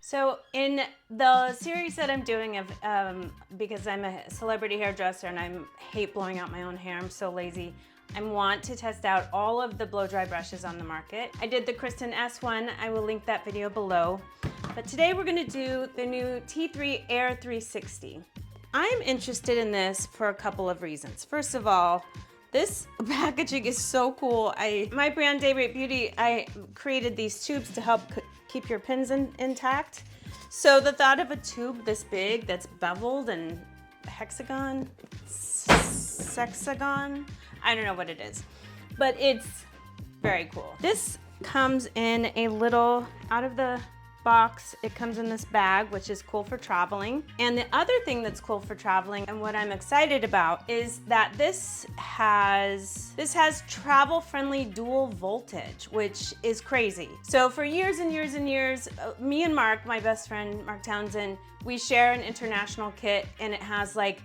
So in the series that I'm doing of, because I'm a celebrity hairdresser and I hate blowing out my own hair, I'm so lazy, I want to test out all of the blow dry brushes on the market. I did the Kristen S one, I will link that video below. But today we're gonna do the new T3 Aire 360. I'm interested in this for a couple of reasons. First of all, this packaging is so cool. My brand Dayrate Beauty, I created these tubes to help keep your pins intact. So the thought of a tube this big that's beveled and hexagon, sexagon, I don't know what it is, but it's very cool. This comes in a little, out of the box, it comes in this bag, which is cool for traveling. And the other thing that's cool for traveling, and what I'm excited about, is that this has travel-friendly dual voltage, which is crazy. So for years and years and years, me and Mark, my best friend, Mark Townsend, we share an international kit, and it has like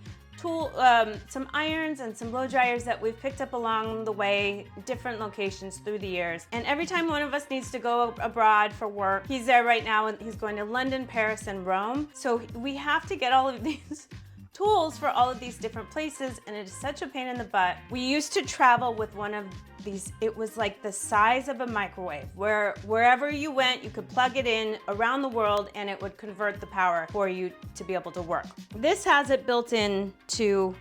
some irons and some blow dryers that we've picked up along the way, different locations through the years. And every time one of us needs to go abroad for work, he's there right now and he's going to London, Paris, and Rome. So we have to get all of these tools for all of these different places, and it is such a pain in the butt. We used to travel with one of these, it was like the size of a microwave, where wherever you went, you could plug it in around the world and it would convert the power for you to be able to work. This has it built in to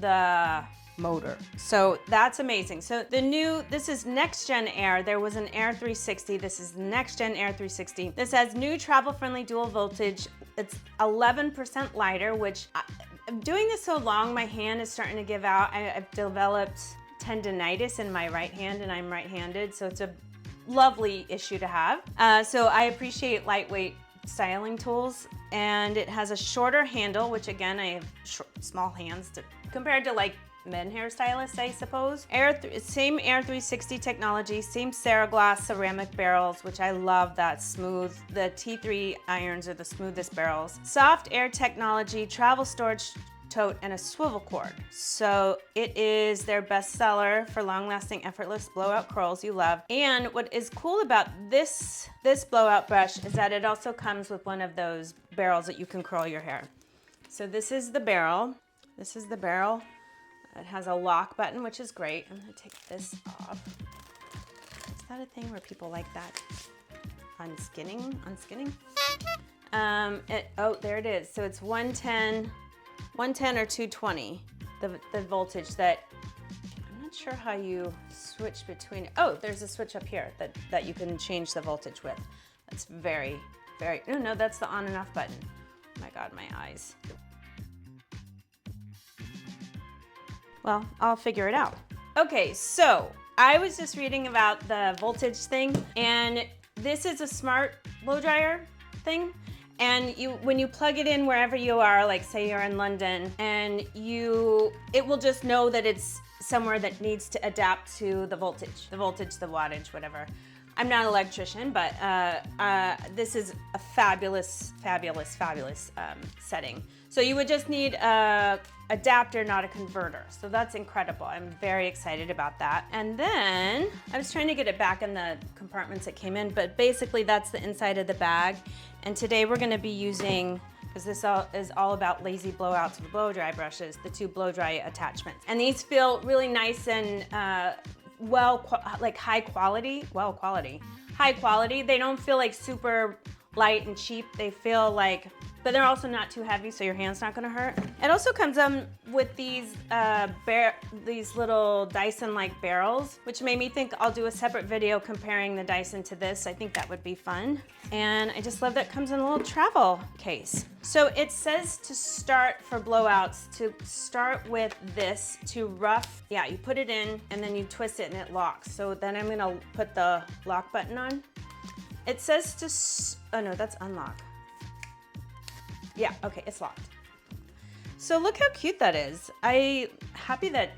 the motor. So that's amazing. So this is Next Gen Aire. There was an Aire 360. This is Next Gen Aire 360. This has new travel-friendly dual voltage. It's 11% lighter, which I'm doing this so long, my hand is starting to give out. I've developed tendinitis in my right hand and I'm right-handed, so it's a lovely issue to have. So I appreciate lightweight styling tools, and it has a shorter handle, which again, I have small hands compared to like men hairstylists, I suppose. Same Aire 360 technology, same Ceraglass ceramic barrels, which I love that smooth. The T3 irons are the smoothest barrels. Soft air technology, travel storage tote, and a swivel cord. So it is their best seller for long-lasting, effortless blowout curls you love. And what is cool about this blowout brush is that it also comes with one of those barrels that you can curl your hair. So this is the barrel. This is the barrel. It has a lock button, which is great. I'm gonna take this off. Is that a thing where people like that? Unskinning? Oh, there it is. So it's 110 or 220, the voltage that, I'm not sure how you switch between. Oh, there's a switch up here that you can change the voltage with. That's very, no, that's the on and off button. Oh my God, my eyes. Well, I'll figure it out. Okay, so I was just reading about the voltage thing, and this is a smart blow dryer thing. And when you plug it in wherever you are, like say you're in London, and it will just know that it's somewhere that needs to adapt to the voltage, the wattage, whatever. I'm not an electrician, but this is a fabulous setting. So you would just need a adapter, not a converter. So that's incredible. I'm very excited about that. And then I was trying to get it back in the compartments it came in, but basically that's the inside of the bag. And today we're gonna be using, because this is all about lazy blowouts with blow dry brushes, the two blow dry attachments. And these feel really nice and high quality. They don't feel like super light and cheap. They feel like, but they're also not too heavy, so your hand's not gonna hurt. It also comes with these little Dyson-like barrels, which made me think I'll do a separate video comparing the Dyson to this. I think that would be fun. And I just love that it comes in a little travel case. So it says to start for blowouts, to start with this, to rough, yeah, you put it in and then you twist it and it locks. So then I'm gonna put the lock button on. It says to, oh no, that's unlock. Yeah, okay, it's locked. So look how cute that is. I'm happy that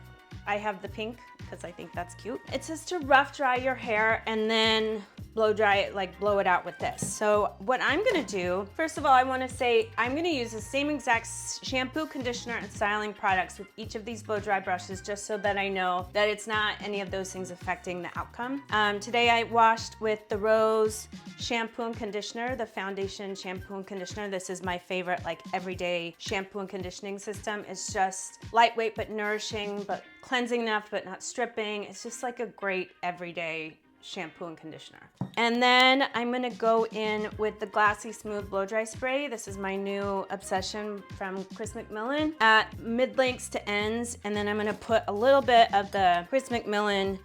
I have the pink because I think that's cute. It says to rough dry your hair and then blow dry it, like blow it out with this. So what I'm gonna do, first of all, I wanna say I'm gonna use the same exact shampoo, conditioner, and styling products with each of these blow dry brushes, just so that I know that it's not any of those things affecting the outcome. Today I washed with the Rose shampoo and conditioner, the foundation shampoo and conditioner. This is my favorite, like everyday shampoo and conditioning system. It's just lightweight but nourishing, but cleansing enough but not stripping. It's just like a great everyday shampoo and conditioner. And then I'm gonna go in with the Glassy Smooth Blow Dry Spray. This is my new obsession from Chris McMillan at mid-lengths to ends. And then I'm gonna put a little bit of the Chris McMillan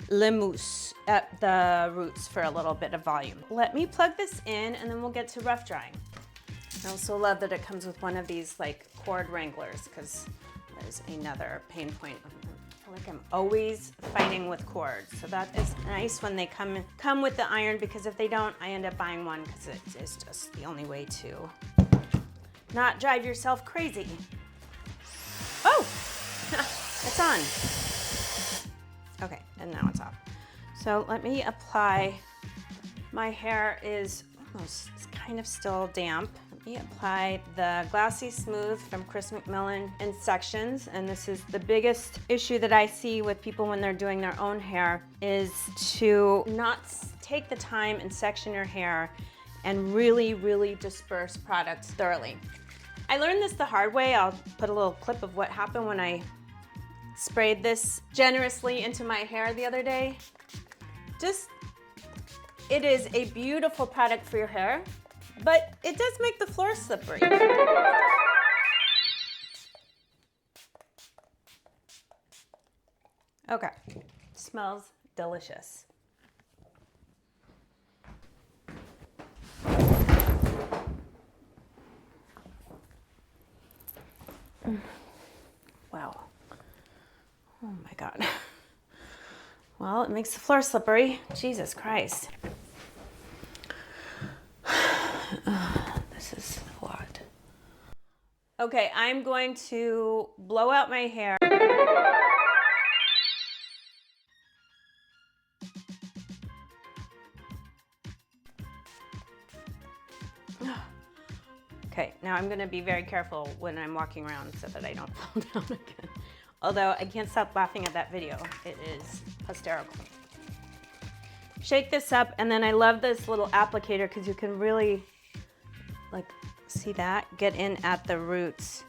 Le Mousse at the roots for a little bit of volume. Let me plug this in and then we'll get to rough drying. I also love that it comes with one of these like cord wranglers, because there's another pain point. I feel like I'm always fighting with cords. So that is nice when they come with the iron, because if they don't, I end up buying one because it is just the only way to not drive yourself crazy. Oh, it's on. Okay, and now it's off. So let me apply. My hair is almost, it's kind of still damp. Let me apply the Glassy Smooth from Chris McMillan in sections. And this is the biggest issue that I see with people when they're doing their own hair, is to not take the time and section your hair and really, really disperse products thoroughly. I learned this the hard way. I'll put a little clip of what happened when I sprayed this generously into my hair the other day. It is a beautiful product for your hair, but it does make the floor slippery. Okay, smells delicious. Wow. Oh my God. Well, it makes the floor slippery. Jesus Christ. This is a lot. Okay, I'm going to blow out my hair. Okay, now I'm gonna be very careful when I'm walking around so that I don't fall down again. Although I can't stop laughing at that video. It is hysterical. Shake this up, and then I love this little applicator because you can really, like, see that? Get in at the roots.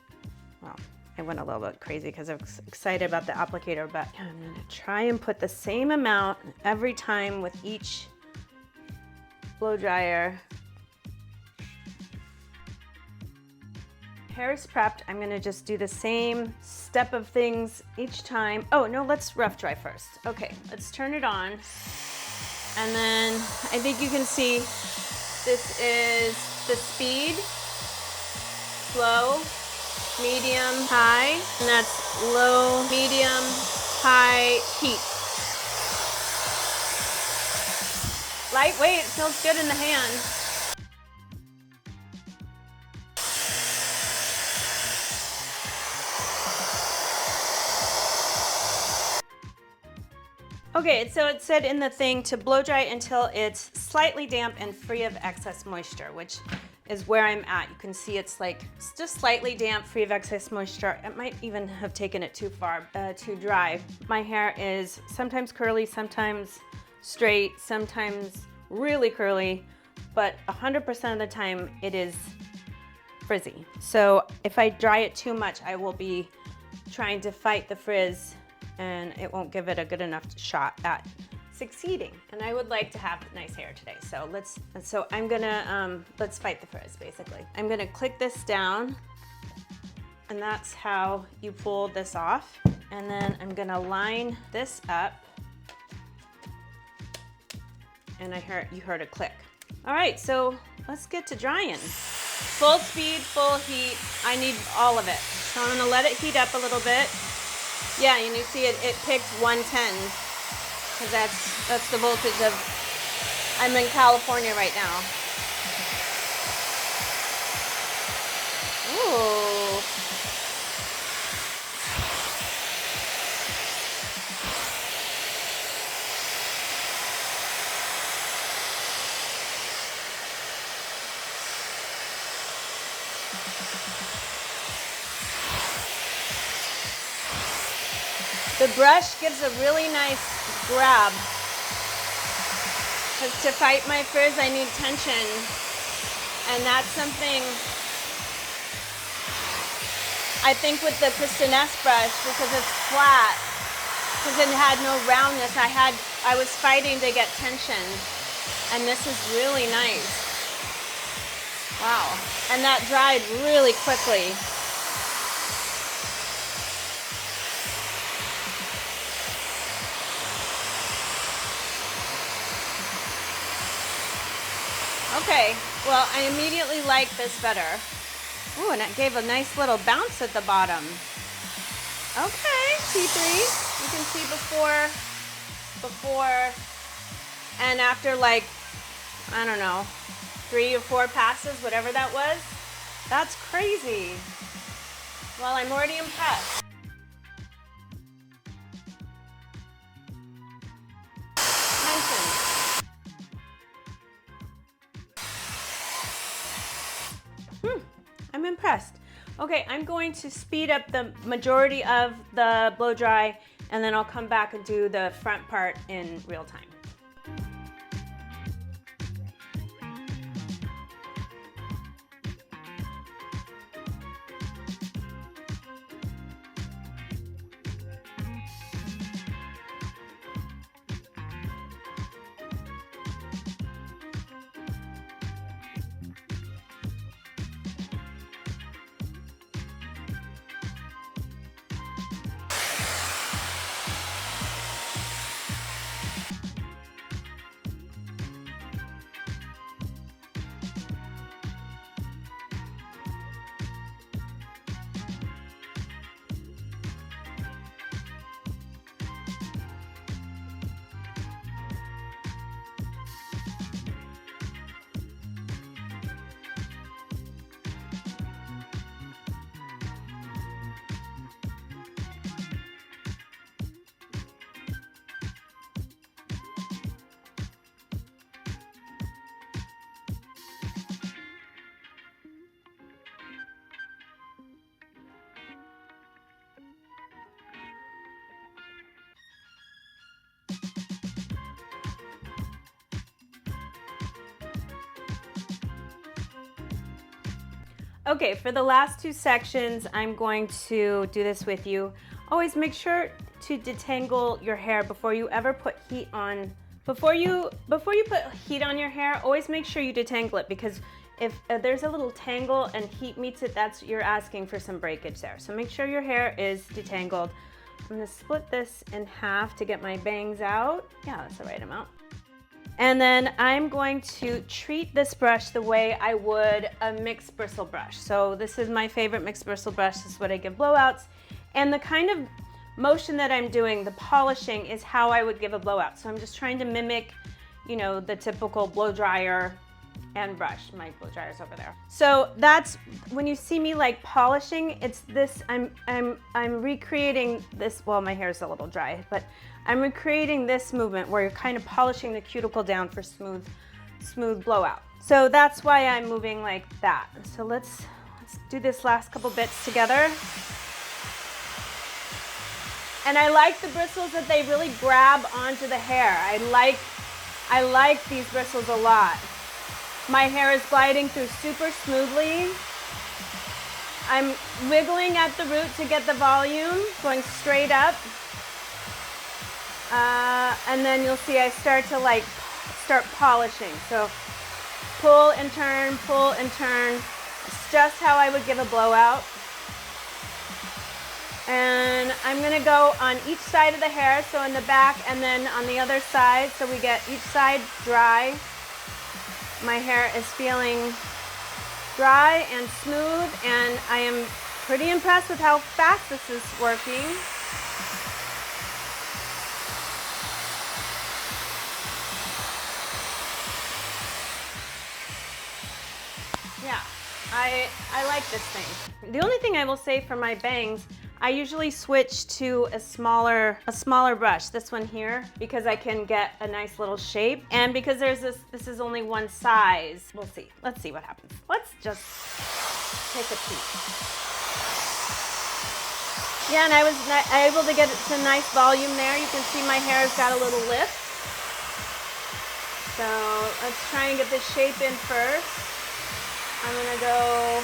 Well, I went a little bit crazy because I was excited about the applicator, but I'm gonna try and put the same amount every time with each blow dryer. Hair is prepped. I'm gonna just do the same step of things each time. Oh no, let's rough dry first. Okay, let's turn it on. And then I think you can see this is the speed, slow, medium, high, and that's low, medium, high heat. Lightweight, it feels good in the hand. Okay, so it said in the thing to blow dry until it's slightly damp and free of excess moisture, which is where I'm at. You can see it's like just slightly damp, free of excess moisture. It might even have taken it too far, too dry. My hair is sometimes curly, sometimes straight, sometimes really curly, but 100% of the time it is frizzy. So if I dry it too much, I will be trying to fight the frizz, and it won't give it a good enough shot at succeeding. And I would like to have nice hair today. So I'm gonna, let's fight the frizz basically. I'm gonna click this down, and that's how you pull this off. And then I'm gonna line this up, and you heard a click. All right, so let's get to drying. Full speed, full heat. I need all of it. So I'm gonna let it heat up a little bit. Yeah, and you see it picked 110, because that's the voltage of, I'm in California right now. Ooh. The brush gives a really nice grab. Because to fight my frizz, I need tension. And that's something I think with the Nest brush, because it's flat, because it had no roundness, I was fighting to get tension. And this is really nice. Wow. And that dried really quickly. Okay, well, I immediately like this better. Ooh, and it gave a nice little bounce at the bottom. Okay, T3, you can see before, and after like, I don't know, 3 or 4 passes, whatever that was. That's crazy. Well, I'm already impressed. I'm impressed. Okay, I'm going to speed up the majority of the blow dry, and then I'll come back and do the front part in real time. Okay, for the last 2 sections, I'm going to do this with you. Always make sure to detangle your hair before you ever put heat on. Before you put heat on your hair, always make sure you detangle it, because if there's a little tangle and heat meets it, you're asking for some breakage there. So make sure your hair is detangled. I'm gonna split this in half to get my bangs out. Yeah, that's the right amount. And then I'm going to treat this brush the way I would a mixed bristle brush. So this is my favorite mixed bristle brush. This is what I give blowouts. And the kind of motion that I'm doing, the polishing, is how I would give a blowout. So I'm just trying to mimic, you know, the typical blow dryer and brush. My blow dryer's over there. So that's when you see me like polishing, it's this, I'm recreating this. Well, my hair's a little dry, but I'm recreating this movement where you're kind of polishing the cuticle down for smooth blowout. So that's why I'm moving like that. So let's do this last couple bits together. And I like the bristles that they really grab onto the hair. I like these bristles a lot. My hair is gliding through super smoothly. I'm wiggling at the root to get the volume, going straight up. And then you'll see I start polishing. So pull and turn, pull and turn. It's just how I would give a blowout. And I'm gonna go on each side of the hair, so in the back and then on the other side, so we get each side dry. My hair is feeling dry and smooth, and I am pretty impressed with how fast this is working. Yeah, I like this thing. The only thing I will say for my bangs, I usually switch to a smaller brush, this one here, because I can get a nice little shape. And because this is only one size, we'll see. Let's see what happens. Let's just take a peek. Yeah, and I was able to get it to a nice volume there. You can see my hair's got a little lift. So let's try and get this shape in first. I'm gonna go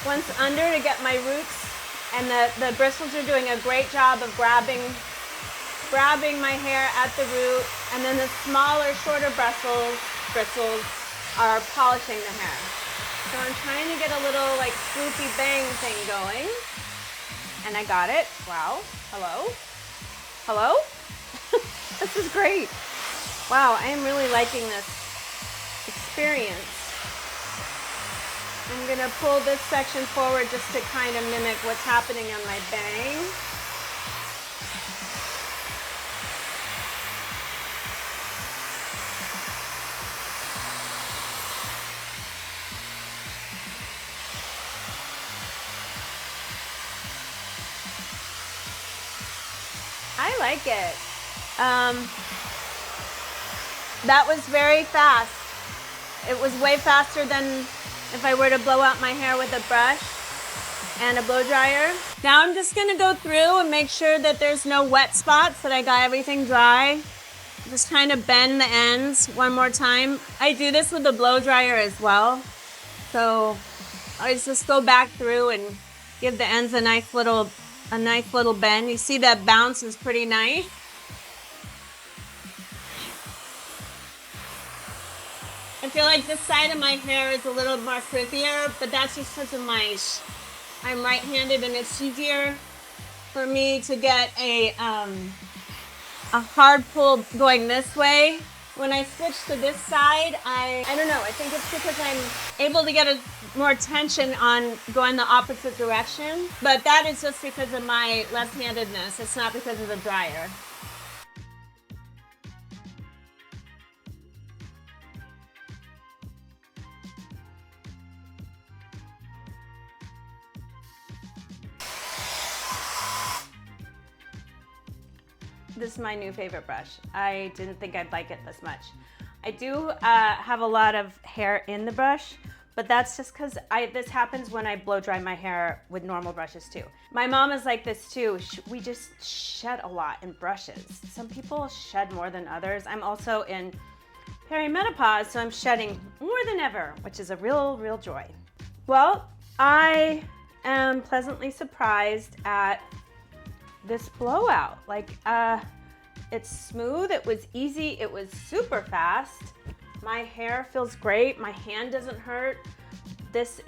once under to get my roots, and the bristles are doing a great job of grabbing my hair at the root, and then the smaller, shorter bristles are polishing the hair. So I'm trying to get a little like swoopy bang thing going, and I got it. Wow, hello? Hello? This is great. Wow, I am really liking this experience. I'm gonna pull this section forward just to kind of mimic what's happening on my bang. I like it. That was very fast. It was way faster than if I were to blow out my hair with a brush and a blow dryer. Now I'm just gonna go through and make sure that there's no wet spots, that I got everything dry. Just kind of bend the ends one more time. I do this with the blow dryer as well. So I just go back through and give the ends a nice little bend. You see that bounce is pretty nice. I feel like this side of my hair is a little more frizzier, but that's just because of I'm right-handed, and it's easier for me to get a hard pull going this way. When I switch to this side, I don't know, I think it's because I'm able to get more tension on going the opposite direction, but that is just because of my left-handedness. It's not because of the dryer. This is my new favorite brush. I didn't think I'd like it this much. I do have a lot of hair in the brush, but that's just because this happens when I blow dry my hair with normal brushes too. My mom is like this too. We just shed a lot in brushes. Some people shed more than others. I'm also in perimenopause, so I'm shedding more than ever, which is a real joy. Well, I am pleasantly surprised at this blowout. Like, it's smooth, it was easy, it was super fast. My hair feels great, my hand doesn't hurt. This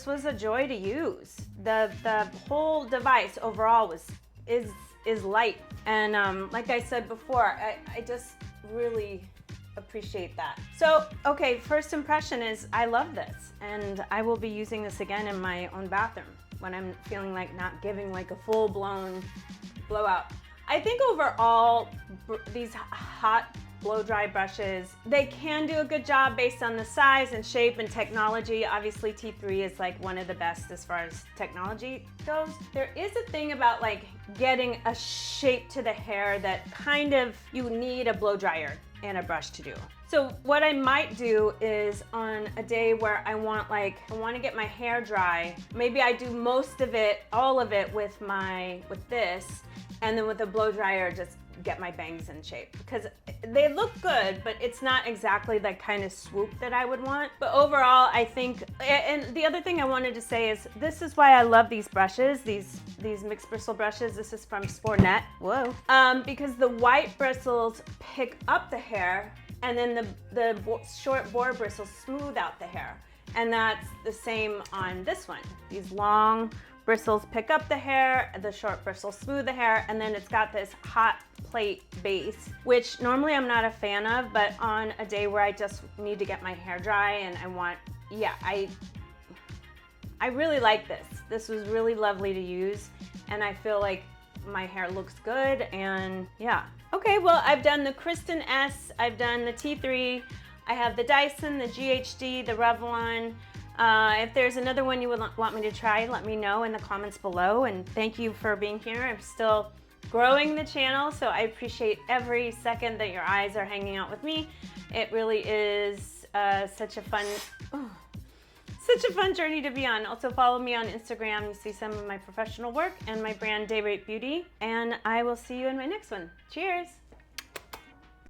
was a joy to use. The whole device overall is light. And like I said before, I just really appreciate that. So, okay, first impression is I love this, and I will be using this again in my own bathroom when I'm feeling like not giving like a full-blown blowout. I think overall, these hot blow-dry brushes, they can do a good job based on the size and shape and technology. Obviously, T3 is like one of the best as far as technology goes. There is a thing about like getting a shape to the hair that kind of you need a blow dryer and a brush to do. So what I might do is on a day where I want to get my hair dry, maybe I do most of it, all of it with this, and then with a blow dryer just get my bangs in shape, because they look good, but it's not exactly the kind of swoop that I would want. But overall, I think, and the other thing I wanted to say is this is why I love these brushes, these mixed bristle brushes. This is from Sportnet. Whoa. Because the white bristles pick up the hair, and then the short boar bristles smooth out the hair. And that's the same on this one. These long bristles pick up the hair, the short bristles smooth the hair, and then it's got this hot plate base, which normally I'm not a fan of, but on a day where I just need to get my hair dry and I really like this. This was really lovely to use, and I feel like my hair looks good, and yeah. Okay, well, I've done the Kristen S, I've done the T3, I have the Dyson, the GHD, the Revlon. If there's another one you would want me to try, let me know in the comments below, and thank you for being here. I'm still growing the channel, so I appreciate every second that your eyes are hanging out with me. It really is such a Such a fun journey to be on. Also follow me on Instagram. You see some of my professional work and my brand Day Rate Beauty. And I will see you in my next one. Cheers.